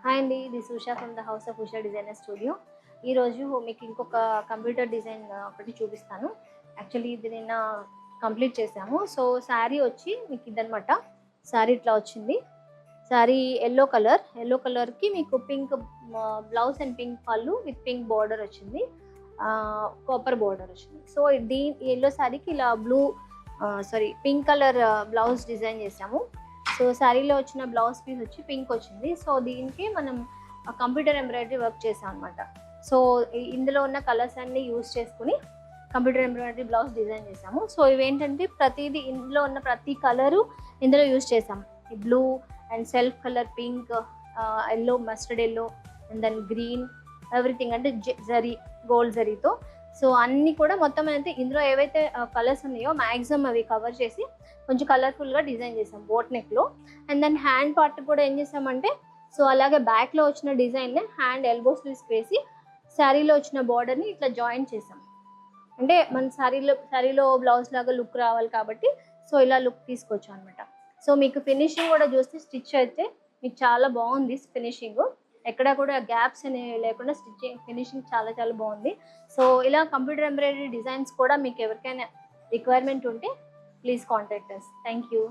Hi అండి, this Usha from the house of Usha designer studio. ఈరోజు మీకు ఇంకొక కంప్యూటర్ డిజైన్ ఒకటి చూపిస్తాను. యాక్చువల్లీ ఇది నిన్న కంప్లీట్ చేసాము. సో శారీ వచ్చి మీకు ఇదనమాట. శారీ ఇట్లా వచ్చింది. శారీ ఎల్లో కలర్కి మీకు పింక్ బ్లౌజ్ అండ్ పింక్ పళ్ళు విత్ పింక్ బార్డర్ వచ్చింది, కాపర్ బార్డర్ వచ్చింది. సో ఎల్లో శారీకి ఇలా పింక్ కలర్ బ్లౌజ్ డిజైన్ చేసాము. సో శారీలో వచ్చిన బ్లౌజ్ పీస్ వచ్చి పింక్ వచ్చింది. సో దీనికి మనం కంప్యూటర్ ఎంబ్రాయిడరీ వర్క్ చేసాం అనమాట. సో ఇందులో ఉన్న కలర్స్ అన్ని యూజ్ చేసుకుని కంప్యూటర్ ఎంబ్రాయిడరీ బ్లౌజ్ డిజైన్ చేసాము. సో ఇవేంటంటే ప్రతిదీ ఇందులో ఉన్న ప్రతి కలరు ఇందులో యూజ్ చేసాం. Blue and self colour, pink, yellow, mustard yellow, and then green, everything అంటే జరీ, గోల్డ్ జరీతో. సో అన్నీ కూడా మొత్తం అయితే ఇందులో ఏవైతే కలర్స్ ఉన్నాయో మ్యాక్సిమం అవి కవర్ చేసి కొంచెం కలర్ఫుల్గా డిజైన్ చేసాం బోట్ నెక్లో. అండ్ దెన్ హ్యాండ్ పార్ట్ కూడా ఏం చేసామంటే, సో అలాగే బ్యాక్లో వచ్చిన డిజైన్ని హ్యాండ్ ఎల్బో స్లీవ్స్ వేసి శారీలో వచ్చిన బార్డర్ని ఇట్లా జాయిన్ చేసాం. అంటే మన శారీలో బ్లౌజ్ లాగా లుక్ రావాలి కాబట్టి సో ఇలా లుక్ తీసుకొచ్చాం అనమాట. సో మీకు ఫినిషింగ్ కూడా చూస్తే స్టిచ్ అయితే మీకు చాలా బాగుంది. ఫినిషింగ్ ఎక్కడ కూడా గ్యాప్స్ అనేవి లేకుండా ఫినిషింగ్ చాలా చాలా బాగుంది. సో ఇలా కంప్యూటర్ ఎంబ్రాయిడరీ డిజైన్స్ కూడా మీకు ఎవరికైనా రిక్వైర్మెంట్ ఉంటే please contact us. Thank you.